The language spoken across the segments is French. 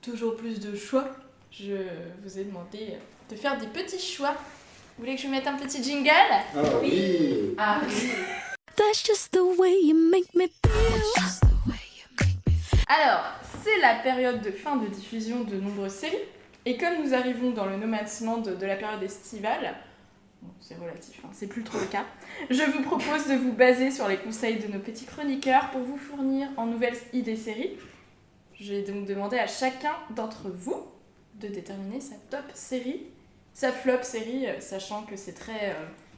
toujours plus de choix, je vous ai demandé de faire des petits choix. Vous voulez que je mette un petit jingle ? Ah oui. Ah oui. That's just the way you make me feel. Alors, c'est la période de fin de diffusion de nombreuses séries. Et comme nous arrivons dans le Nomadland de la période estivale, bon, c'est relatif, hein, c'est plus trop le cas, je vous propose de vous baser sur les conseils de nos petits chroniqueurs pour vous fournir en nouvelles idées séries. Je vais donc demander à chacun d'entre vous de déterminer sa top série, sa flop série, sachant que c'est très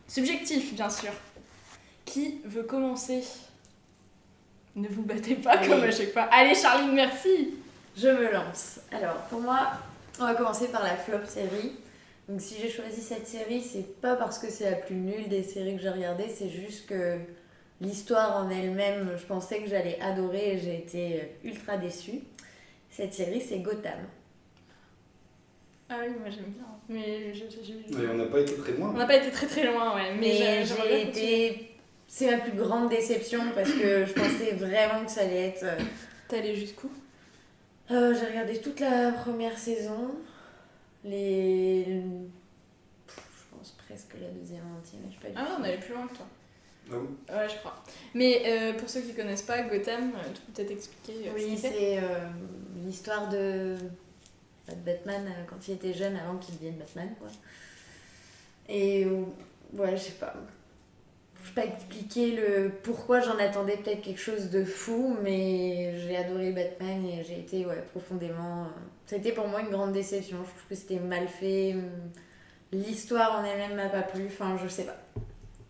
subjectif, bien sûr. Qui veut commencer ? Ne vous battez pas comme à chaque fois. Allez, Charline, merci. Je me lance. Alors, pour moi, on va commencer par la flop série. Donc, si j'ai choisi cette série, c'est pas parce que c'est la plus nulle des séries que j'ai regardées, c'est juste que l'histoire en elle-même, je pensais que j'allais adorer et j'ai été ultra déçue. Cette série, c'est Gotham. Ah oui, moi j'aime bien. Mais Mais on n'a pas été très loin. on n'a pas été très très loin, ouais. Mais j'aimerais j'ai bien continuer. été... C'est ma plus grande déception parce que je pensais vraiment que ça allait être... T'es allé jusqu'où ? J'ai regardé toute la première saison. Je pense presque la deuxième entière, mais je sais pas du Ah tout. non, on allait plus loin que toi. Ah oui. Ouais, je crois. Mais pour ceux qui connaissent pas, Gotham, tu peux peut-être expliquer ce Oui, que c'est. c'est l'histoire de Batman quand il était jeune, avant qu'il devienne Batman, quoi. Et ouais, je sais pas. Je peux pas expliquer le pourquoi j'en attendais peut-être quelque chose de fou, mais j'ai adoré Batman et j'ai été profondément... Ça a été pour moi une grande déception. Je trouve que c'était mal fait. L'histoire en elle-même m'a pas plu. Enfin, je sais pas.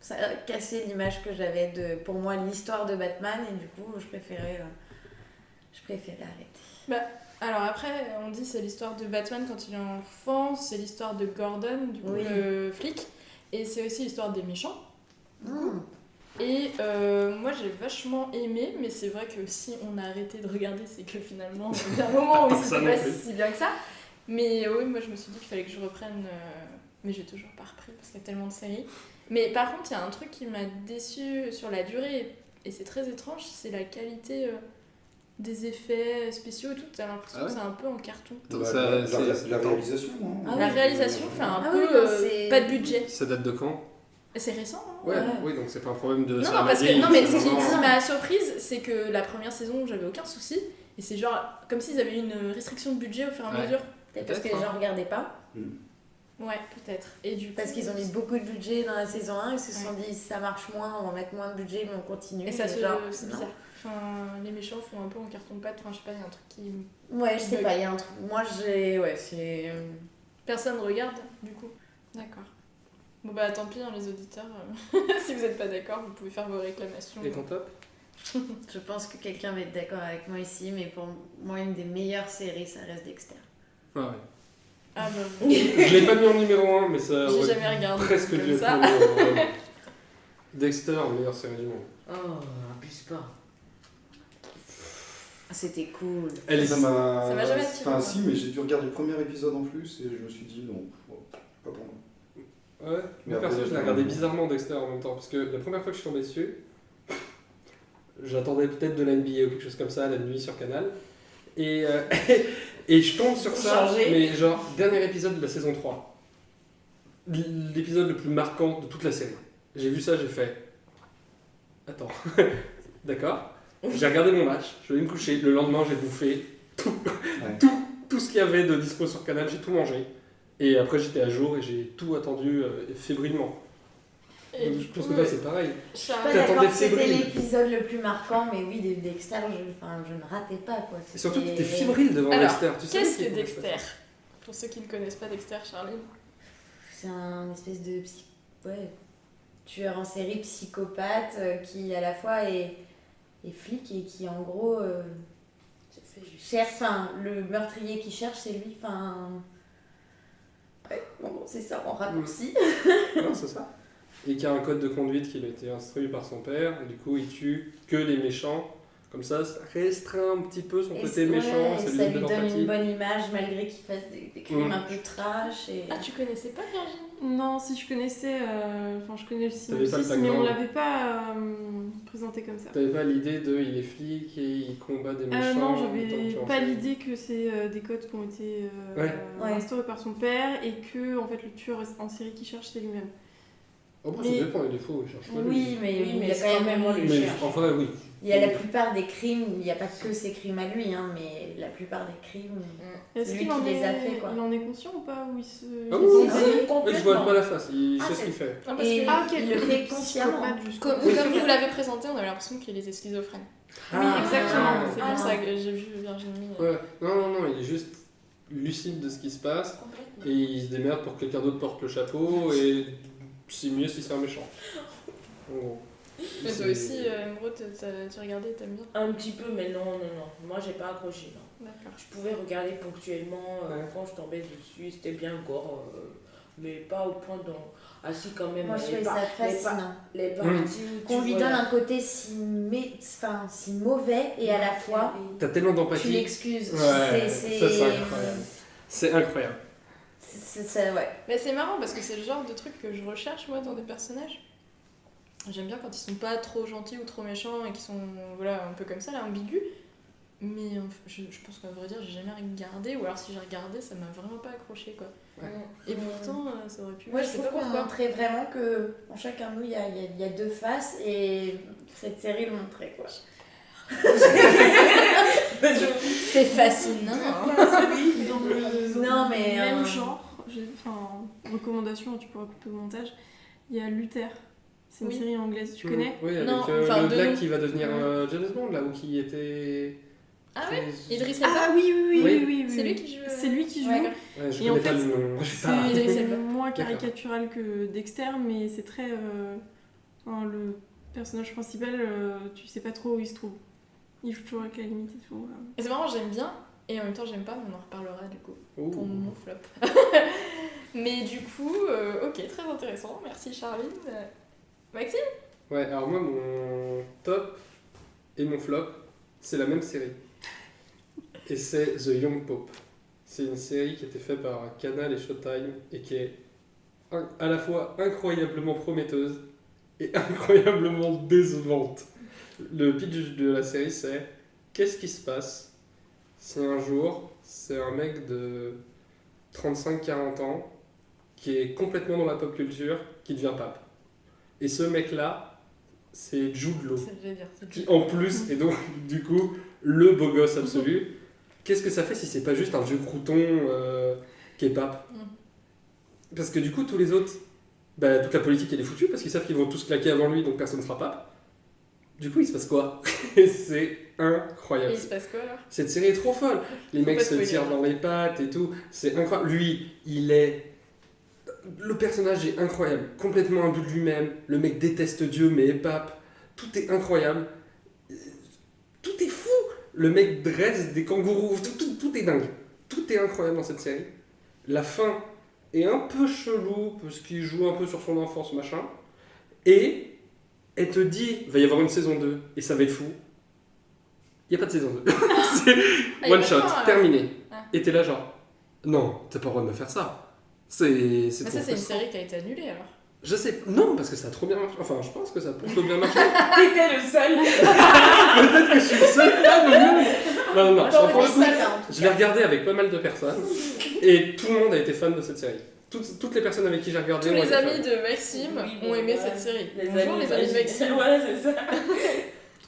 Ça a cassé l'image que j'avais de, pour moi, l'histoire de Batman et du coup, je préférais arrêter. Alors après, on dit c'est l'histoire de Batman quand il est enfant, c'est l'histoire de Gordon, du coup Oui. le flic, et c'est aussi l'histoire des méchants. Mmh. Et moi j'ai vachement aimé, mais c'est vrai que si on a arrêté de regarder, c'est que finalement il y a un moment où Ça c'était non pas plus. si bien que ça. Mais oui, moi je me suis dit qu'il fallait que je reprenne, mais j'ai toujours pas repris parce qu'il y a tellement de séries. Mais par contre, il y a un truc qui m'a déçue sur la durée, et c'est très étrange, c'est la qualité des effets spéciaux et tout. T'as l'impression Ah ouais que c'est un peu en carton. La réalisation, non Ah La oui. réalisation fait un Ah peu oui, non, c'est- pas de budget. Ça date de quand ? C'est récent, hein. Ouais, Ouais. oui, donc c'est pas un problème de. Non, ça non, m'a parce que vieilli, non, mais c'est ce qui vraiment- m'a surprise, c'est que la première saison, j'avais aucun souci. Et c'est genre comme s'ils avaient une restriction de budget au fur et à Ouais. mesure. Peut-être parce que Peut-être, les gens regardaient pas. Ouais, peut-être. Et du coup, Parce qu'ils ont mis beaucoup de budget dans la saison 1, ils se sont dit ça marche moins, on va mettre moins de budget, mais on continue. Et ça c'est genre, c'est non. bizarre. Enfin, les méchants font un peu en carton-pâte. Enfin, je sais pas, il y a un truc qui. Ouais, je sais pas, il y a un truc. Moi, c'est. Personne regarde, du coup. D'accord. Bon bah tant pis, hein, les auditeurs. Si vous êtes pas d'accord, vous pouvez faire vos réclamations. Et ton top ? Je pense que quelqu'un va être d'accord avec moi ici, mais pour moi, une des meilleures séries, ça reste Dexter. Ah ouais. Ah bah, Je l'ai pas mis en numéro 1, mais ça. j'ai aurait jamais regardé. presque comme dû être ça. mon numéro 1. Dexter, meilleure série du monde. Oh, abuse pas. C'était cool. Elle est. Ça m'a jamais attiré, Enfin, moi. si, mais j'ai dû regarder le premier épisode en plus et je me suis dit non, pas pour moi. Ouais, Mais moi après, perso, je l'ai j'ai regardé fait- bizarrement Dexter en même temps, parce que la première fois que je suis tombé dessus, j'attendais peut-être de la NBA ou quelque chose comme ça, la nuit sur Canal, et, et je tombe sur ça, Chargé. mais genre, dernier épisode de la saison 3. L'épisode le plus marquant de toute la série. J'ai vu ça, j'ai fait... Attends, d'accord. J'ai regardé mon match, je vais me coucher, le lendemain j'ai bouffé Ouais. tout ce qu'il y avait de dispo sur Canal, j'ai tout mangé. Et après j'étais à jour et j'ai tout attendu fébrilement. Et Donc, du je pense coup, que toi c'est pareil. Je suis Charles- pas T'attendais d'accord que c'était fébrile. l'épisode le plus marquant, mais oui, de Dexter, je ne ratais pas, quoi. Et surtout que C'était- t'es fébrile devant Alors, Dexter. Tu sais Qu'est-ce qu'il que faut Dexter ? Pour ceux qui ne connaissent pas Dexter, Charlie. C'est un espèce de tueur en série psychopathe qui à la fois est flic et qui en gros cherche, enfin le meurtrier qui cherche c'est lui, enfin ouais, bon, c'est ça en raccourci. Non, c'est ça. Et qui a un code de conduite qui lui a été instruit par son père, et du coup il tue que les méchants. Comme ça restreint un petit peu son Et côté méchant, ouais, ça et lui ça donne de lui donne l'empathie. une bonne image malgré qu'il fasse des crimes Mm. un peu trash et Ah, tu connaissais pas Virginie Non, si je connaissais, je connais le T'avais pas le synopsis, mais on background. l'avait pas présenté comme ça. T'avais pas l'idée de il est flic et il combat des méchants Non, en tant que j'avais tueur en pas série. l'idée que c'est des codes qui ont été Ouais. instaurés par son père et que en fait le tueur en série qui cherche c'est lui-même. Oh, bah, Mais- ça dépend, il y a des fois où il cherche pas lui. Oui, mais Oui, il y mais a c'est quand quand même même moi le Mais cherche. enfin, oui. Il y a la plupart des crimes, il n'y a pas que ses crimes à lui, hein, mais la plupart des crimes. Est-ce lui qu'il qui en les est, a fait, quoi. il en est conscient ou pas ou il se... Ah il oui, se- oui, Oui, oui, complètement. je vois pas la face, il Ah, sait ce c'est- qu'il fait. Non, parce Et que, Ah ok, il le donc fait psychopathe consciemment. jusqu'au comme, bout. comme vous l'avez présenté, on avait l'impression qu'il était schizophrène. Oui, Ah. exactement. C'est Ah, pour non. ça que j'ai vu Virginie. Ouais, non, il est juste lucide de ce qui se passe et il se démerde pour que quelqu'un d'autre porte le chapeau et c'est mieux s'il se fait un méchant. En gros. Mais toi C'est- aussi, Emeraude, tu regardais, t'aimes bien? Un petit peu, mais non. Moi, j'ai pas accroché, non. D'accord. Je pouvais regarder ponctuellement Ouais. quand je tombais dessus, c'était bien gore, mais pas au point d'en... Ah si, quand même, Moi, je les trouvais par- ça les fascinant. les parties où Qu'on tu lui vois donne la- un côté si mauvais et à la fois T'as tellement tu d'empathie. l'excuses. Ouais, c'est ça c'est incroyable. C'est incroyable. Ouais. Mais c'est marrant parce que c'est le genre de truc que je recherche moi dans des personnages. J'aime bien quand ils sont pas trop gentils ou trop méchants et qui sont voilà, un peu comme ça, là, ambigus. Mais je pense qu'à vrai dire, j'ai jamais regardé, ou alors si j'ai regardé, ça m'a vraiment pas accroché quoi. Et pourtant, ça aurait pu. Moi, je sais trouve pas qu'on pourquoi. montrait vraiment que en chacun de nous, il y a deux faces et cette série le montrait quoi. C'est fascinant. Dans le Non, mais, même genre, recommandation, tu pourras couper au montage, il y a Luther. C'est une Oui. série anglaise, tu connais? Oui, avec Non, le enfin, de black nom. qui va devenir James Bond là, ou qui était. Ah ouais, très- Idriss Elba. Ah oui, Oui. C'est lui qui joue. C'est lui qui joue. Ouais, Ouais, je Et en connais pas fait, le nom. Je sais pas. Idriss C'est Elba. moins D'accord. caricatural que Dexter, mais c'est très. Le personnage principal, tu sais pas trop où il se trouve. Il joue toujours avec la limite et tout. Et c'est marrant, j'aime bien, et en même temps j'aime pas, mais on en reparlera du coup. Ouh. Pour mon flop. Mais du coup, ok, très intéressant. Merci Charline. Maxime? Ouais, alors moi, mon top et mon flop, c'est la même série. Et c'est The Young Pope. C'est une série qui a été faite par Canal et Showtime et qui est à la fois incroyablement prometteuse et incroyablement décevante. Le pitch de la série, c'est qu'est-ce qui se passe si un jour, c'est un mec de 35-40 ans qui est complètement dans la pop culture qui devient pape. Et ce mec-là, c'est Jude Law, C'est ce que j'allais dire. qui en plus est donc du coup le beau gosse absolu. Qu'est-ce que ça fait si c'est pas juste un vieux crouton qui est pape? Parce que du coup, tous les autres, bah, toute la politique elle est foutue parce qu'ils savent qu'ils vont tous claquer avant lui donc personne ne sera pape. Du coup, il se passe quoi? Et c'est Et incroyable. il se passe quoi alors? Cette série est trop folle. Les Faut mecs pas se spoiler. tirent dans les pattes et tout. C'est incroyable. Lui, il est. Le personnage est incroyable. Complètement imbu de lui-même. Le mec déteste Dieu mais est pape. Tout est incroyable. Tout est fou. Le mec dresse des kangourous. Tout est dingue. Tout est incroyable dans cette série. La fin est un peu chelou parce qu'il joue un peu sur son enfance, machin. Et elle te dit, va y avoir une saison 2 et ça va être fou. Il n'y a pas de saison 2. C'est Ah, y a one pas shot, de fin, alors. terminé. Ah. Et t'es là genre, non, t'as pas le droit de me faire ça. C'est Mais trop ça, c'est une frustrant. série qui a été annulée alors. Je sais, non, parce que ça a trop bien marché. Enfin, je pense que ça a plutôt bien marché. T'étais le seul. Peut-être que je suis le seul fan au monde. Non, non, J'aurais pour le dit coup, ça, là, en tout je l'ai regardé avec pas mal de personnes. Et tout le monde a été fan de cette série. Toutes les personnes avec qui j'ai regardé Tous ont les été amis fans. de Maxime Oui, ont aimé ouais. cette série. Les Bonjour les amis de Maxime. Voilà, c'est ça.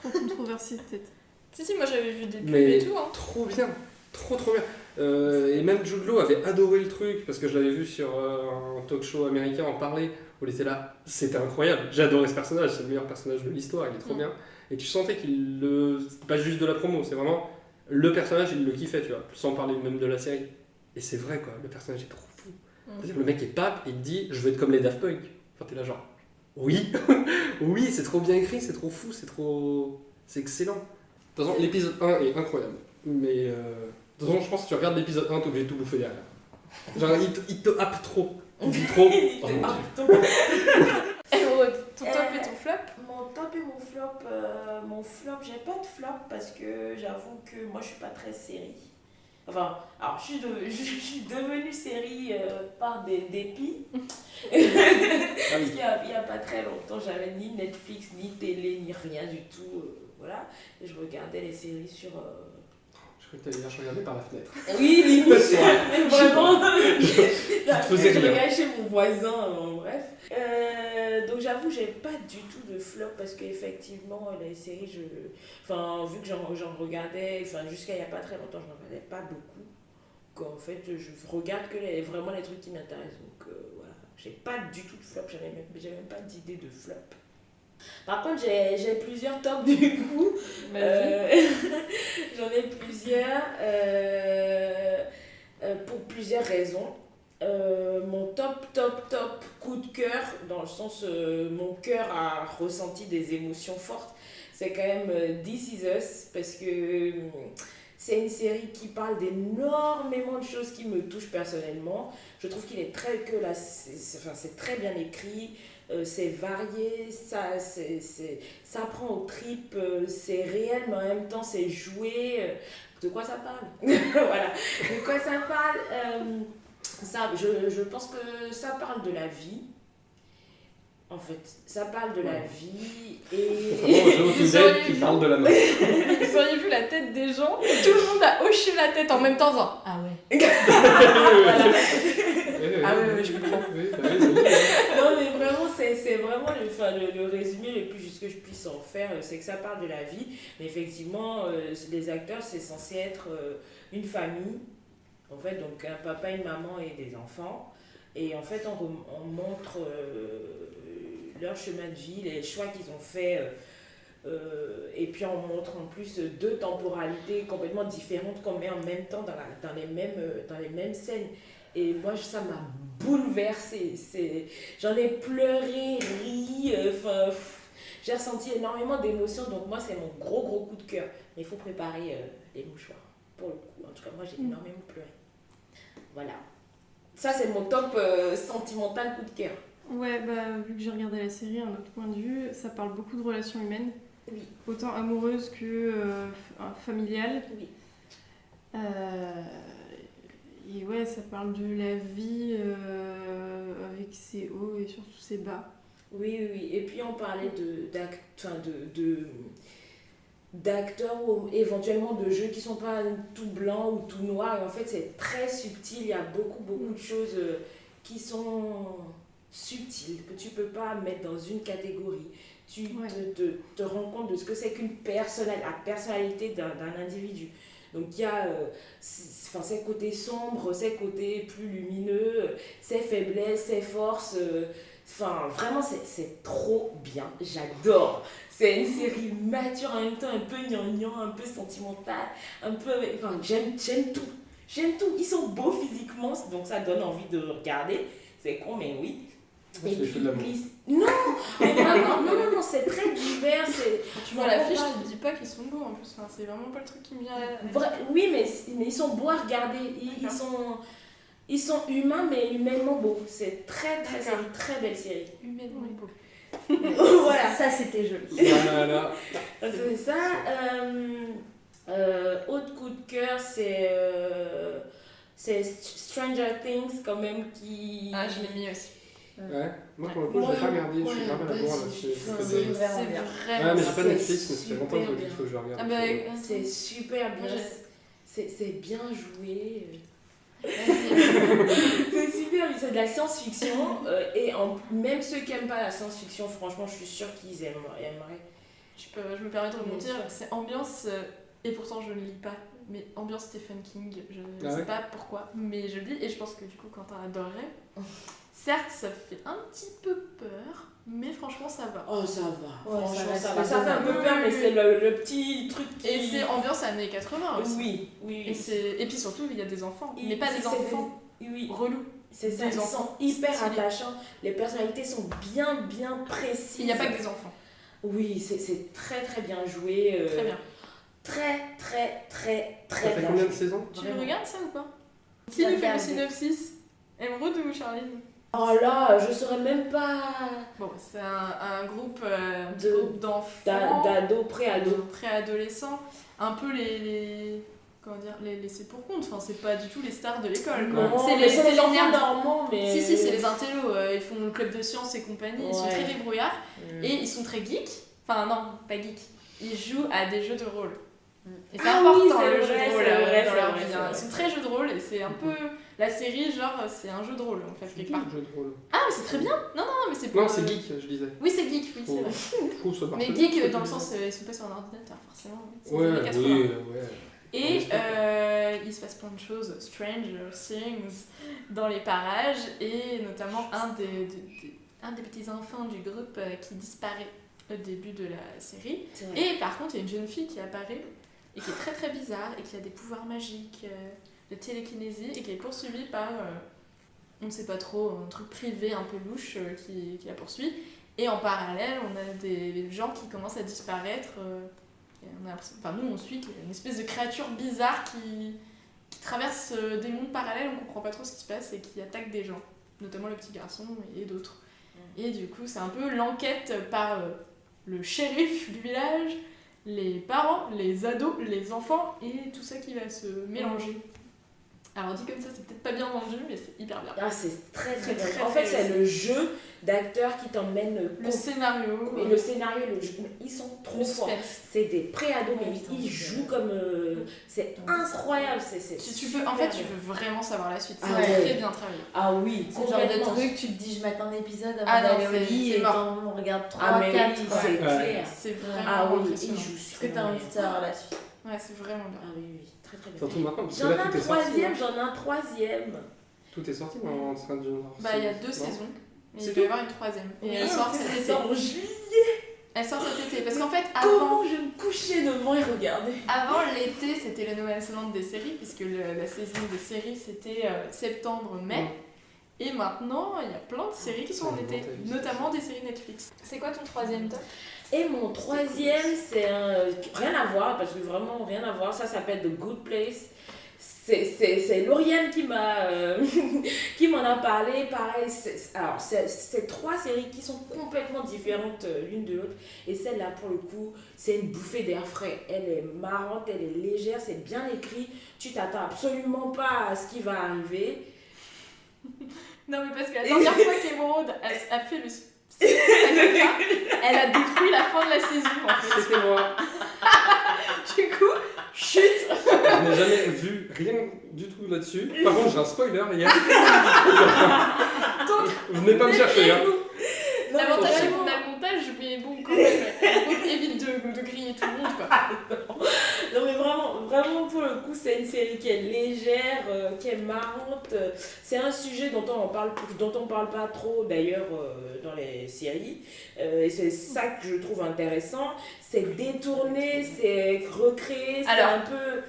Trop controversé peut-être. Si, moi j'avais vu des pubs Mais et tout. Hein. trop bien, trop bien. Et même Jude Law avait adoré le truc parce que je l'avais vu sur un talk show américain en parler où il était là. C'était incroyable. J'ai adoré ce personnage, c'est le meilleur personnage de l'histoire, il est trop bien. Et tu sentais qu'il le. C'est pas juste de la promo, c'est vraiment le personnage, il le kiffait, tu vois, sans parler même de la série. Et c'est vrai quoi, le personnage est trop fou. C'est-à-dire, le mec est pape et il te dit je veux être comme les Daft Punk. Enfin, t'es là genre oui, oui, c'est trop bien écrit, c'est trop fou, c'est excellent. De toute façon, l'épisode 1 est incroyable. Mais de toute façon, je pense que si tu regardes l'épisode 1, t'es obligé de tout bouffer derrière. Genre, il te happe trop. Il dit trop. Oh, mon Dieu. Emeraude, ton top et ton flop? Mon top et mon flop, j'ai pas de flop parce que j'avoue que moi je suis pas très série. Enfin, alors je suis devenue série par des dépits. Ah Parce oui. qu'il y a pas très longtemps, j'avais ni Netflix, ni télé, ni rien du tout. Voilà. Et je regardais les séries sur. Je crois que t'allais dire, je regardais par la fenêtre. Oui, limite, mais vraiment. te faisais Je rire. regardais chez mon voisin, bref. Donc j'avoue, j'ai pas du tout de flop parce qu'effectivement, les séries, enfin, vu que j'en regardais, enfin, jusqu'à il y a pas très longtemps, je n'en regardais pas beaucoup. Qu'en fait, je regarde que vraiment les trucs qui m'intéressent. Donc voilà, j'ai pas du tout de flop, j'ai même pas d'idée de flop. Par contre, j'ai plusieurs tops du coup. J'en ai plusieurs pour plusieurs raisons. Mon top coup de cœur, dans le sens mon cœur a ressenti des émotions fortes, c'est quand même This Is Us, parce que c'est une série qui parle d'énormément de choses qui me touchent personnellement. Je trouve qu'il est c'est très bien écrit. C'est varié, ça prend aux tripes, c'est réel, mais en même temps c'est joué. De quoi ça parle? Voilà, de quoi ça parle? Je pense que ça parle de la vie. En fait, ça parle de la vie Contrairement Vous aux autres auriez qui vu. parlent de la mort. Vous auriez vu la tête des gens, tout le monde a hoché la tête en même temps, en disant ah ouais. Ah oui, je comprends. Oui, t'as raison. Non mais vraiment c'est vraiment le résumé le plus juste que je puisse en faire, c'est que ça parle de la vie, mais effectivement les acteurs c'est censé être une famille, en fait, donc un papa, une maman et des enfants, et en fait on montre leur chemin de vie, les choix qu'ils ont fait, et puis on montre en plus deux temporalités complètement différentes qu'on met en même temps dans les mêmes scènes. Et moi, ça m'a bouleversée. J'en ai pleuré, ri, j'ai ressenti énormément d'émotions. Donc moi, c'est mon gros coup de cœur. Mais il faut préparer les mouchoirs, pour le coup. En tout cas, moi, j'ai énormément pleuré. Voilà. Ça, c'est mon top sentimental coup de cœur. Ouais, bah, vu que j'ai regardé la série, un autre point de vue, ça parle beaucoup de relations humaines. Oui. Autant amoureuses que familiales. Oui. Et ouais, ça parle de la vie avec ses hauts et surtout ses bas. Oui. Et puis, on parlait d'acteurs ou éventuellement de jeux qui sont pas tout blancs ou tout noirs. Et en fait, c'est très subtil. Il y a beaucoup de choses qui sont subtiles, que tu peux pas mettre dans une catégorie. Tu te rends compte de ce que c'est qu'une la personnalité d'un individu. Donc il y a ses côtés sombres, ses côtés plus lumineux, ses faiblesses, ses forces. Vraiment, c'est trop bien. J'adore. C'est une série mature, en même temps un peu gnangnan, un peu sentimentale, un peu... Enfin, j'aime tout. J'aime tout. Ils sont beaux physiquement, donc ça donne envie de regarder. C'est con, mais oui. C'est les feux de l'amour. Non, mais vraiment, non, c'est très divers. Tu vois l'affiche, tu te dis pas qu'ils sont beaux en plus. Enfin, c'est vraiment pas le truc qui me vient. Oui, mais ils sont beaux à regarder. Ils sont humains, mais humainement beaux. C'est c'est une très belle série. Humainement beau. Voilà. Ça, c'était joli. Voilà. C'est ça. Autre coup de cœur, c'est Stranger Things quand même qui... Ah, je l'ai mis aussi. Ouais, moi pour le coup, je l'ai pas regardé, je suis pas mal à boire là-dessus. C'est vraiment bien. Ouais, mais j'ai pas c'est Netflix, mais ça fait longtemps que je me dis super qu'il faut que je le regarde. Ah bah, C'est super bien. Moi, C'est bien joué. vas-y. C'est super, c'est de la science-fiction. Même ceux qui n'aiment pas la science-fiction, franchement, je suis sûre qu'ils aimeraient. Je me permets de rebondir. C'est ambiance, et pourtant je ne lis pas, mais ambiance Stephen King. Je ne sais pas pourquoi, mais je lis et je pense que du coup Quentin adorerait. Certes, ça fait un petit peu peur, mais franchement ça va. Oh, ça va. Ouais, Franchement, ça ça va. va. Ça fait un peu peur, mais c'est le petit truc qui... Et c'est ambiance années 80 aussi. Oui. Et puis surtout, il y a des enfants, mais pas des enfants Oui. relous. C'est ça, Des ils enfants sont hyper stylés. attachants. Les personnalités sont bien précises. Il n'y a pas que des enfants. Oui, c'est très bien joué. Très bien. Très Ça fait bien combien de joué. saisons? Tu Vraiment. regardes ça ou pas? Qui nous fait le synopsis? Emeraude ou Charline? Oh là, je saurais même pas. Bon, c'est un groupe De- d'enfants, D'ado, préado. préadolescents, un peu les comment dire, les laisser pour compte. Enfin, c'est pas du tout les stars de l'école, quoi. Non, C'est mais c'est les enfants nerds. normaux, mais... Si, c'est les intellos. Ils font le club de sciences et compagnie. Ils sont Ouais. très débrouillards. Et ils sont très geeks. Enfin, non, pas geeks. Ils jouent à des jeux de rôle. Et c'est Ah important, oui, c'est le vrai, jeu de c'est rôle vrai, dans c'est leur vrai, vie. c'est Hein. vrai. Ils sont très jeux de rôle et c'est un peu... La série, genre, c'est un jeu de rôle, en fait, quelque part. Jeu de rôle. Ah, mais c'est très bien. Non, mais c'est pour... Non, c'est geek, je disais. Oui, c'est geek, oui, c'est vrai. Je trouve ça marche Mais bien, geek, ça, dans le c'est sens, ils sont pas sur un ordinateur, forcément. C'est Ouais, les années 80. oui, ouais. Et il se passe plein de choses, Stranger Things, dans les parages, et notamment un des petits enfants du groupe qui disparaît au début de la série. C'est vrai. Et par contre, il y a une jeune fille qui apparaît, et qui est très très bizarre, et qui a des pouvoirs magiques de télékinésie, et qui est poursuivie par, on ne sait pas trop, un truc privé un peu louche qui la poursuit. Et en parallèle, on a des gens qui commencent à disparaître. Et on a l'impression- enfin, nous, on suit une espèce de créature bizarre qui traverse des mondes parallèles, on comprend pas trop ce qui se passe et qui attaque des gens, notamment le petit garçon et d'autres. Et du coup, c'est un peu l'enquête par le shérif du village, les parents, les ados, les enfants et tout ça qui va se mélanger. Alors, dit comme ça, c'est peut-être pas bien vendu, mais c'est hyper bien. Ah, c'est très C'est bien. très, En fait, très c'est réussi. le jeu d'acteurs qui t'emmène Le scénario, et le scénario, le jeu, ils sont trop le forts. suspense. C'est des pré-ados, mais Ouais, putain, ils c'est- jouent comme. C'est incroyable. C'est Tu veux, en fait, tu veux vraiment savoir la suite. C'est Ah très ouais. bien travaillé. Ah oui, C'est le genre de complètement. truc, tu te dis, je m'attends un épisode avant Ah non, d'aller au c'est- lit c'est et mort. on regarde 3, Ah, mais 4. oui, quoi. c'est Ouais. clair. C'est vraiment Ah oui, ils impressionnant. jouent Parce que t'as envie de savoir la suite. Ouais, c'est vraiment bien. Ah oui, oui, très très bien. Surtout maintenant, parce que J'en ai là, un tout est sorti. troisième, là. j'en ai un troisième. Tout est sorti en train de Bah, il y a 2 Non. saisons. Mais C'est il va y avoir une troisième. Et elle sort cet été. en juillet. Elle sort cet été. Parce qu'en fait, avant, Comment je me couchais devant et regardais. avant l'été, c'était le No Man's Land des séries, puisque la saison des séries, c'était septembre-mai. Et maintenant, il y a plein de séries qui sont en été, notamment des séries Netflix. C'est quoi ton troisième top? Et mon troisième, c'est un... rien à voir, parce que vraiment rien à voir. Ça s'appelle The Good Place. C'est Lauriane qui m'a qui m'en a parlé. Pareil, alors c'est 3 séries qui sont complètement différentes l'une de l'autre. Et celle-là, pour le coup, c'est une bouffée d'air frais. Elle est marrante, elle est légère, c'est bien écrit. Tu t'attends absolument pas à ce qui va arriver. Non, mais parce que la dernière fois qu'Emeraude a fait le elle a détruit la fin de la saison, en fait. C'était moi. Du coup, chut. Je n'ai jamais vu rien du tout là-dessus. Par contre, j'ai un spoiler hier. Venez pas me chercher. Hein. Non, mais L'avantage c'est vraiment- qu'on a le montage, mais bon, quand même, on évite de griller tout le monde, quoi. Non mais vraiment pour le coup c'est une série qui est légère, qui est marrante. C'est un sujet dont on parle pas trop d'ailleurs dans les séries. Et c'est ça que je trouve intéressant. C'est détourné, c'est recréé, c'est Alors, un peu...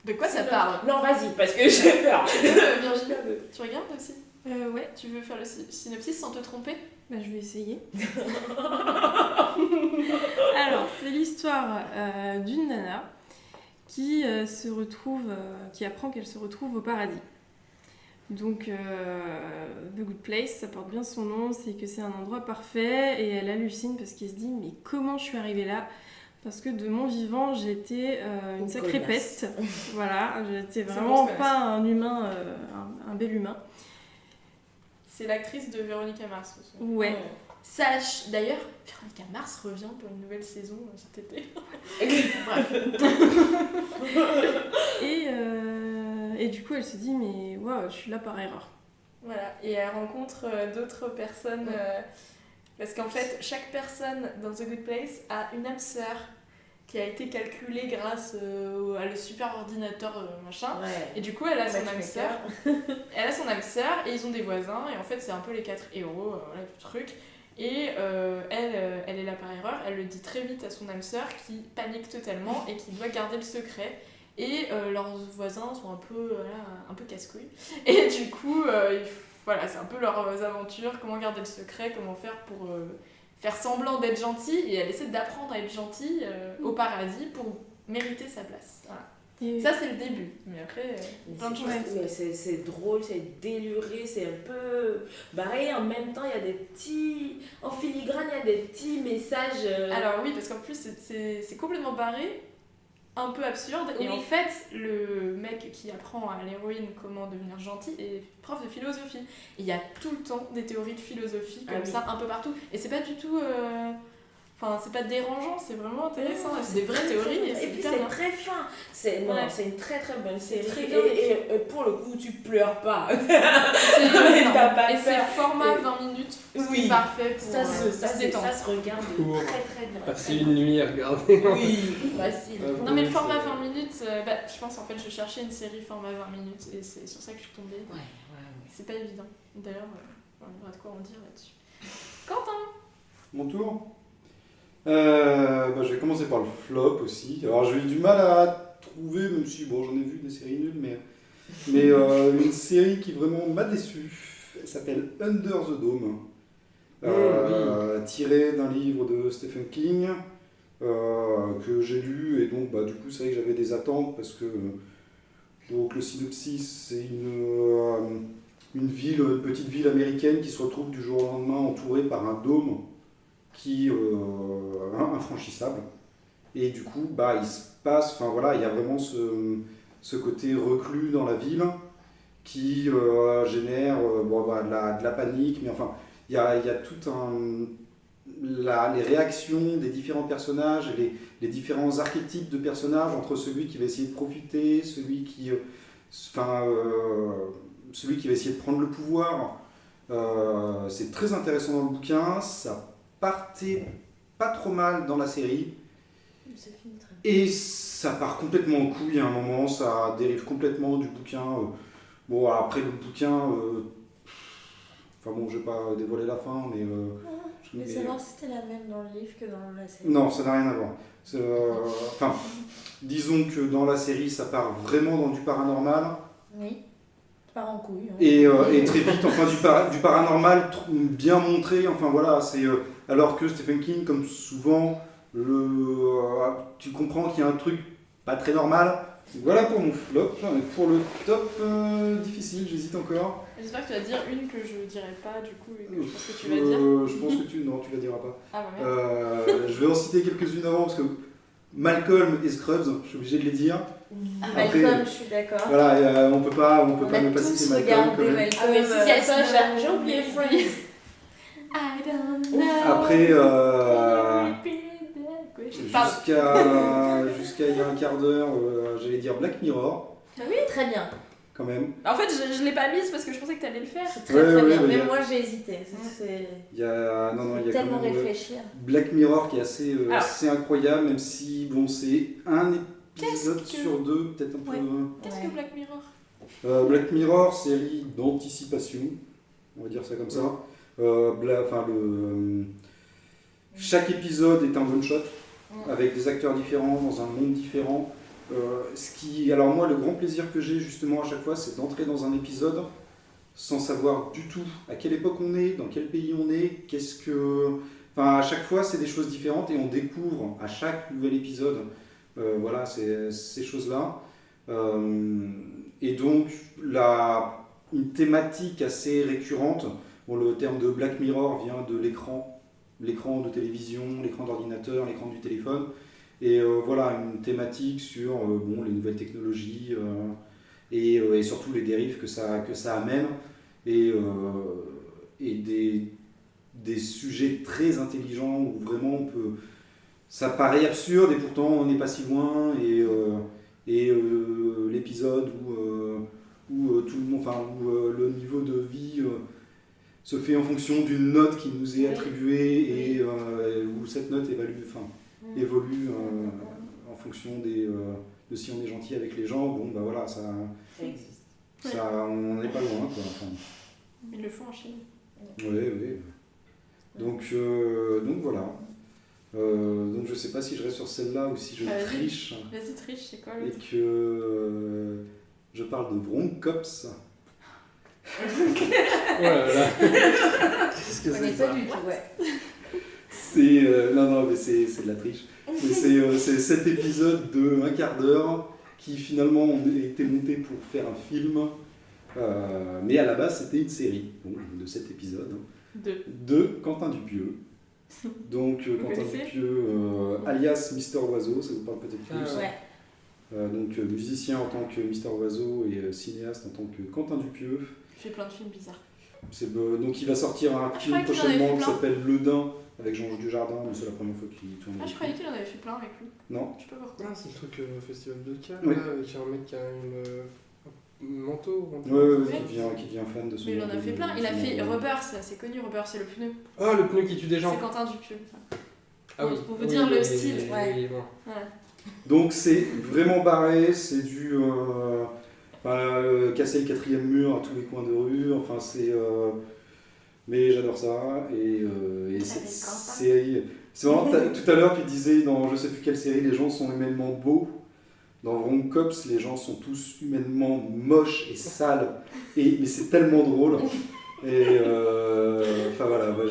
De quoi ça parle? Non vas-y parce que j'ai peur. Virginie, tu regardes aussi? Ouais, Tu veux faire le synopsis sans te tromper? bah, je vais essayer. Alors, c'est l'histoire d'une nana qui se retrouve, qui apprend qu'elle se retrouve au paradis. Donc, The Good Place, ça porte bien son nom, c'est que c'est un endroit parfait et elle hallucine parce qu'elle se dit mais comment je suis arrivée là? Parce que de mon vivant, j'étais une Une sacrée connasse. peste. Voilà, j'étais C'est vraiment bon, c'est pas un humain, un bel humain. C'est l'actrice de Véronica Mars. Aussi. Ouais. Sache, d'ailleurs, Véronica Mars revient pour une nouvelle saison cet été. Bref. Et du coup, elle se dit mais waouh, je suis là par erreur. Voilà, et elle rencontre d'autres personnes. Parce qu'en fait, chaque personne dans The Good Place a une âme sœur qui a été calculée grâce à le super ordinateur machin. Ouais. Et du coup, elle a son âme Matchmaker. sœur. Elle a son âme sœur et ils ont des voisins. Et en fait, c'est un peu les 4 héros voilà, du truc. Et elle est là par erreur. Elle le dit très vite à son âme sœur qui panique totalement et qui doit garder le secret. Et leurs voisins sont un peu casse-couilles. Et du coup, voilà, c'est un peu leurs aventures. Comment garder le secret, comment faire pour faire semblant d'être gentil. Et elle essaie d'apprendre à être gentille au paradis pour mériter sa place. Voilà. Et Ça, c'est le début. Mais après, Mais plein de choses. c'est drôle, c'est déluré, c'est un peu... Pareil, en même temps, il y a des petits... En filigrane, il y a des petits messages... Alors oui, parce qu'en plus, c'est complètement barré. un peu absurde. Et Oui. en fait, le mec qui apprend à l'héroïne comment devenir gentil est prof de philosophie. Et il y a tout le temps des théories de philosophie comme Ah oui. ça, un peu partout. Et c'est pas du tout... Enfin, c'est pas dérangeant, c'est vraiment intéressant. C'est des vraies théories et c'est puis hyper c'est bien. très fin. C'est Ouais. c'est une très très bonne série. Très bien Et pour le coup, tu pleures pas. C'est T'as pas et c'est peur. format Et- 20 minutes, ce qui Oui. est parfait pour Ça se détendre. se regarde Pour très très bien. Passer une nuit à regarder. Oui, facile. Ouais. Non mais le Oui, format c'est- 20 minutes, je pense en fait je cherchais une série format 20 minutes et c'est sur ça que je suis tombée. Ouais. C'est pas évident. D'ailleurs, on aura de quoi en dire là-dessus. Quentin. Mon tour. Je vais commencer par le flop aussi. Alors j'ai eu du mal à trouver, même si bon, j'en ai vu des séries nulles, mais une série qui vraiment m'a déçu. Elle s'appelle Under the Dome, tirée d'un livre de Stephen King que j'ai lu et donc du coup c'est vrai que j'avais des attentes parce que donc le synopsis c'est une petite ville américaine qui se retrouve du jour au lendemain entourée par un dôme qui infranchissable et du coup il se passe il y a vraiment ce côté reclus dans la ville qui génère de la panique, mais enfin il y a tout les réactions des différents personnages et les différents archétypes de personnages entre celui qui va essayer de profiter, celui qui va essayer de prendre le pouvoir. C'est très intéressant dans le bouquin, ça partait pas trop mal dans la série C'est fini très et ça part complètement en couille à un moment, ça dérive complètement du bouquin. Après le bouquin, je vais pas dévoiler la fin, mais Je voulais savoir si c'était la même dans le livre que dans la série. non, ça n'a rien à voir. Disons que dans la série, ça part vraiment dans du paranormal. Oui. Part en couille. hein. Et très vite, du paranormal bien montré. Alors que Stephen King, comme souvent, tu comprends qu'il y a un truc pas très normal. Voilà pour mon flop. Et pour le top, difficile, j'hésite encore. J'espère que tu vas dire une que je dirai pas du coup et que je pense que tu vas dire. Je pense que tu la diras pas. Ah bah merde. Je vais en citer quelques-unes avant parce que Malcolm et Scrubs, je suis obligé de les dire. Après, Malcolm, je suis d'accord. Voilà, on peut pas On ne a pas tous citer Malcolm. regardé quand même. Malcolm. Ah mais si c'est ça, Friends. j'ai oublié Friends. I don't know. Après, Pardon. jusqu'à il y a un quart d'heure, j'allais dire Black Mirror, Oui, très bien. quand même. En fait, je l'ai pas mise parce que je pensais que t'allais le faire. C'est très Ouais, très ouais, bien. mais Même y a- moi j'ai hésité. C'est Il y a quand tellement même réfléchir. Black Mirror qui est assez, Alors. assez incroyable, même si c'est un épisode Qu'est-ce que- sur deux, peut-être un peu. Ouais. Qu'est-ce Ouais. que Black Mirror? Black Mirror, série d'anticipation, on va dire ça comme ça. Chaque épisode est un one shot avec des acteurs différents dans un monde différent. Alors moi, le grand plaisir que j'ai justement à chaque fois, c'est d'entrer dans un épisode sans savoir du tout à quelle époque on est, dans quel pays on est, à chaque fois, c'est des choses différentes et on découvre à chaque nouvel épisode, ces choses-là. Et donc, une thématique assez récurrente, le terme de Black Mirror vient de l'écran de télévision, l'écran d'ordinateur, l'écran du téléphone. Et une thématique sur les nouvelles technologies et surtout les dérives que ça amène. Et des sujets très intelligents où vraiment ça paraît absurde et pourtant on n'est pas si loin. Et l'épisode où le niveau de vie se fait en fonction d'une note qui nous est attribuée et où cette note évolue en fonction de si on est gentil avec les gens. Ça existe. On n'est pas loin, quoi. Ils le font en Chine. Oui. Donc voilà. Donc je sais pas si je reste sur celle-là ou si je Vas-y. triche Vas-y, triche, c'est quoi et l'autre? que je parle de Broncops. Oh là là. Qu'est-ce que On c'est n'est que ça? pas du tout, ouais. C'est mais c'est de la triche. Mais c'est cet épisode de un quart d'heure qui finalement a été monté pour faire un film, mais à la base c'était une série de 7 épisodes de Quentin Dupieux. Donc Quentin connaissez Dupieux, alias Mister Oiseau, ça vous parle peut-être plus. Ah ouais. Donc musicien en tant que Mister Oiseau et cinéaste en tant que Quentin Dupieux. Il fait plein de films bizarres. Donc il va sortir un film croyais qu'il en avait prochainement fait qui plein. s'appelle Le Dain avec Jean-Jacques Dujardin, mais c'est la première fois qu'il tourne. Ah, je croyais qu'il en avait fait plein avec lui. Non. Je sais pas pourquoi. Ah, c'est le truc Festival de Cannes, Oui. là, avec un mec qui a un manteau. un Ouais, truc. qui devient fan de son. Mais il en a fait plein. Il a son- fait Rubber, c'est assez connu. Rubber, c'est le pneu. Ah, le pneu qui tue des gens. C'est Quentin Dupieux. Ah oui. Pour vous dire le style, oui, ouais. oui, bon. Ouais. Donc c'est vraiment barré, c'est du casser le quatrième mur à tous les coins de rue. Enfin c'est, mais j'adore ça et cette série. C'est vraiment tout à l'heure tu disais dans je sais plus quelle série les gens sont humainement beaux. Dans Wrong Cops, les gens sont tous humainement moches et sales, mais c'est tellement drôle. Et enfin voilà, moi,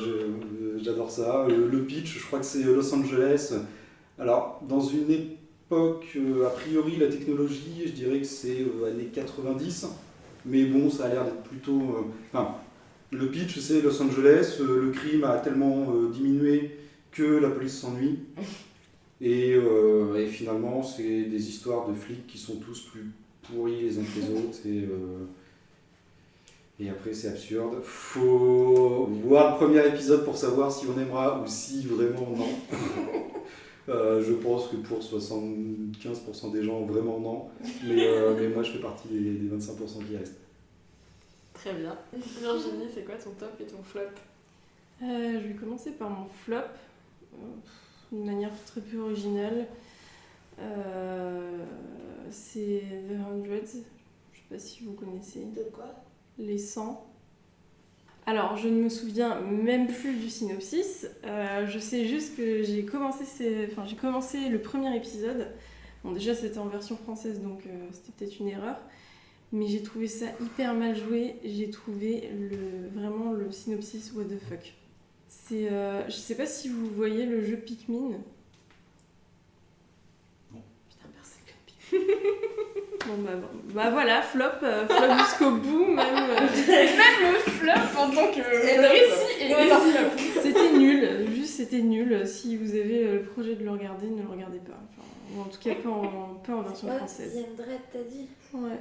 j'adore ça. Le pitch, je crois que c'est Los Angeles. Alors, dans une époque, a priori, la technologie, je dirais que c'est années 90, mais bon, ça a l'air d'être plutôt. Enfin, le pitch, c'est Los Angeles, le crime a tellement diminué que la police s'ennuie. Et finalement, c'est des histoires de flics qui sont tous plus pourris les uns que les autres. Et après, c'est absurde. Faut voir le premier épisode pour savoir si on aimera ou si vraiment non. Je pense que pour 75% des gens, vraiment non. Mais moi, je fais partie des 25% qui restent. Très bien. Virginie, c'est quoi ton top et ton flop? Je vais commencer par mon flop, d'une manière très peu originale. C'est The Hundreds. Je sais pas si vous connaissez. De quoi? Les 100. Alors, je ne me souviens même plus du synopsis. Je sais juste que j'ai commencé le premier épisode. Bon, déjà, c'était en version française, donc c'était peut-être une erreur. Mais j'ai trouvé ça hyper mal joué. J'ai trouvé vraiment le synopsis what the fuck. Je sais pas si vous voyez le jeu Pikmin. Putain, personne connaît Pikmin. Bah voilà, flop jusqu'au bout, même. Même le flop en tant que récit est un flop. C'était nul, juste c'était nul. Si vous avez le projet de le regarder, ne le regardez pas. Enfin, ou en tout cas, pas en version française. The Hundred, t'as dit? Ouais.